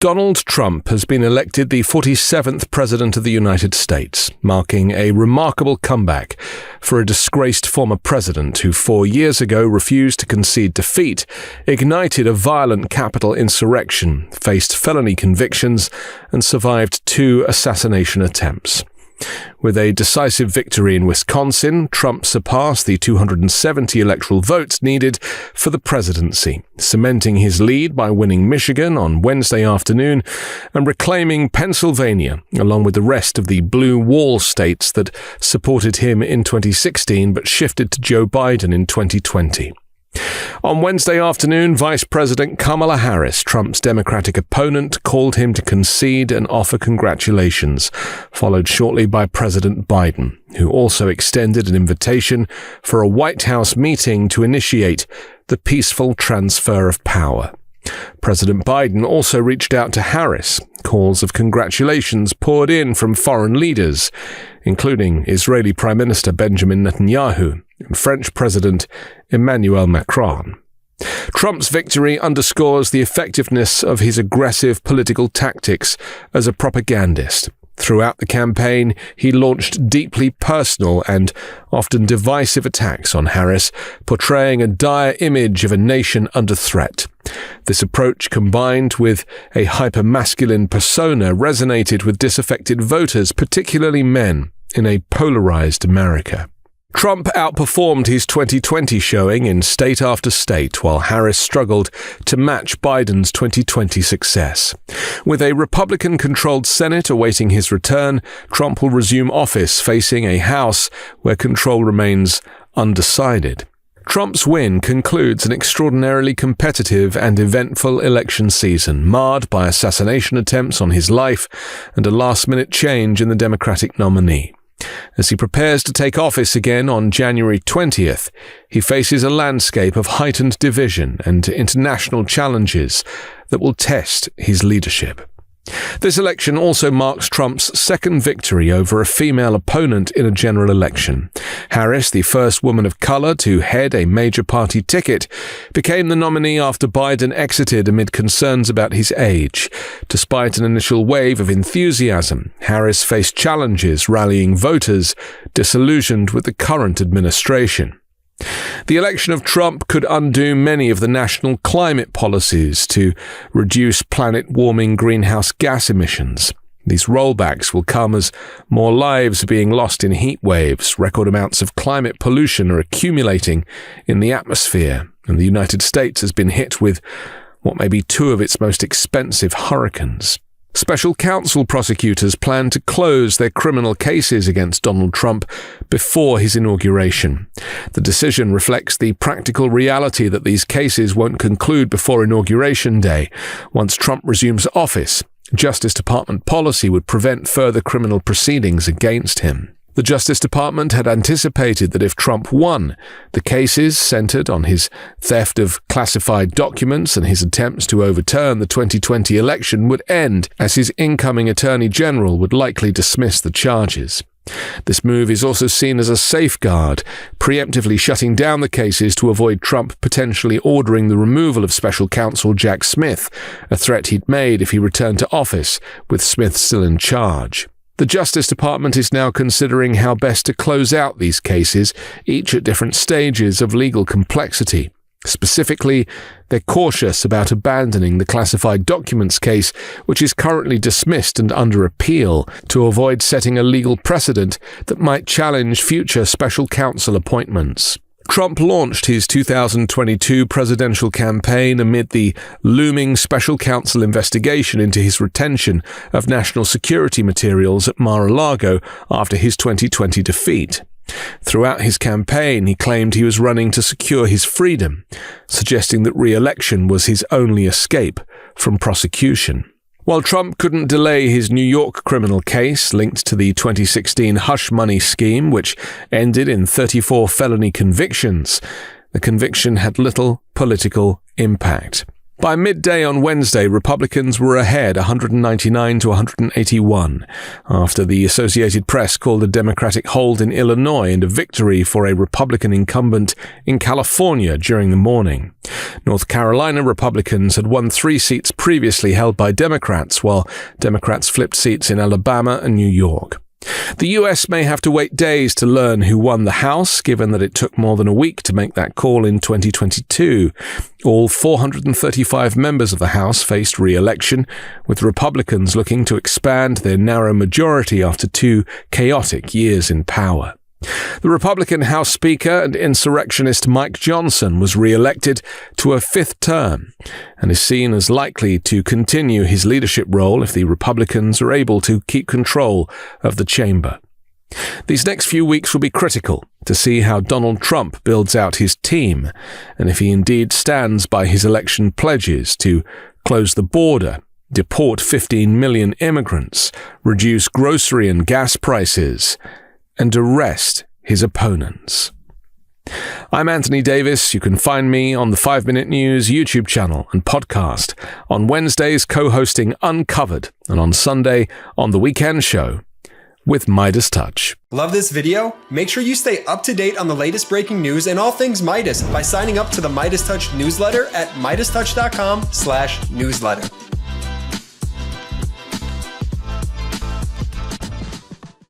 Donald Trump has been elected the 47th President of the United States, marking a remarkable comeback for a disgraced former president who 4 years ago refused to concede defeat, ignited a violent Capitol insurrection, faced felony convictions, and survived 2 assassination attempts. With a decisive victory in Wisconsin, Trump surpassed the 270 electoral votes needed for the presidency, cementing his lead by winning Michigan on Wednesday afternoon and reclaiming Pennsylvania, along with the rest of the blue wall states that supported him in 2016 but shifted to Joe Biden in 2020. On Wednesday afternoon, Vice President Kamala Harris, Trump's Democratic opponent, called him to concede and offer congratulations, followed shortly by President Biden, who also extended an invitation for a White House meeting to initiate the peaceful transfer of power. President Biden also reached out to Harris. Calls of congratulations poured in from foreign leaders, including Israeli Prime Minister Benjamin Netanyahu and French President Emmanuel Macron. Trump's victory underscores the effectiveness of his aggressive political tactics as a propagandist. Throughout the campaign, he launched deeply personal and often divisive attacks on Harris, portraying a dire image of a nation under threat. This approach, combined with a hyper-masculine persona, resonated with disaffected voters, particularly men, in a polarized America. Trump outperformed his 2020 showing in state after state, while Harris struggled to match Biden's 2020 success. With a Republican-controlled Senate awaiting his return, Trump will resume office facing a House where control remains undecided. Trump's win concludes an extraordinarily competitive and eventful election season, marred by assassination attempts on his life and a last-minute change in the Democratic nominee. As he prepares to take office again on January 20th, he faces a landscape of heightened division and international challenges that will test his leadership. This election also marks Trump's second victory over a female opponent in a general election. Harris, the first woman of color to head a major party ticket, became the nominee after Biden exited amid concerns about his age. Despite an initial wave of enthusiasm, Harris faced challenges rallying voters disillusioned with the current administration. The election of Trump could undo many of the national climate policies to reduce planet-warming greenhouse gas emissions. These rollbacks will come as more lives are being lost in heat waves, record amounts of climate pollution are accumulating in the atmosphere, and the United States has been hit with what may be 2 of its most expensive hurricanes. Special counsel prosecutors plan to close their criminal cases against Donald Trump before his inauguration. The decision reflects the practical reality that these cases won't conclude before Inauguration Day. Once Trump resumes office, Justice Department policy would prevent further criminal proceedings against him. The Justice Department had anticipated that if Trump won, the cases centered on his theft of classified documents and his attempts to overturn the 2020 election would end, as his incoming Attorney General would likely dismiss the charges. This move is also seen as a safeguard, preemptively shutting down the cases to avoid Trump potentially ordering the removal of Special Counsel Jack Smith, a threat he'd made if he returned to office, with Smith still in charge. The Justice Department is now considering how best to close out these cases, each at different stages of legal complexity. Specifically, they're cautious about abandoning the classified documents case, which is currently dismissed and under appeal, to avoid setting a legal precedent that might challenge future special counsel appointments. Trump launched his 2022 presidential campaign amid the looming special counsel investigation into his retention of national security materials at Mar-a-Lago after his 2020 defeat. Throughout his campaign, he claimed he was running to secure his freedom, suggesting that re-election was his only escape from prosecution. While Trump couldn't delay his New York criminal case linked to the 2016 hush money scheme, which ended in 34 felony convictions, the conviction had little political impact. By midday on Wednesday, Republicans were ahead 199 to 181, after the Associated Press called a Democratic hold in Illinois and a victory for a Republican incumbent in California during the morning. North Carolina Republicans had won 3 seats previously held by Democrats, while Democrats flipped seats in Alabama and New York. The U.S. may have to wait days to learn who won the House, given that it took more than a week to make that call in 2022. All 435 members of the House faced re-election, with Republicans looking to expand their narrow majority after 2 chaotic years in power. The Republican House Speaker and insurrectionist Mike Johnson was re-elected to a 5th term and is seen as likely to continue his leadership role if the Republicans are able to keep control of the chamber. These next few weeks will be critical to see how Donald Trump builds out his team and if he indeed stands by his election pledges to close the border, deport 15 million immigrants, reduce grocery and gas prices, and arrest his opponents. I'm Anthony Davis. You can find me on the 5 Minute News YouTube channel and podcast, on Wednesdays co-hosting Uncovered, and on Sunday on The Weekend Show with MeidasTouch. Love this video? Make sure you stay up to date on the latest breaking news and all things Meidas by signing up to the MeidasTouch newsletter at MeidasTouch.com/newsletter.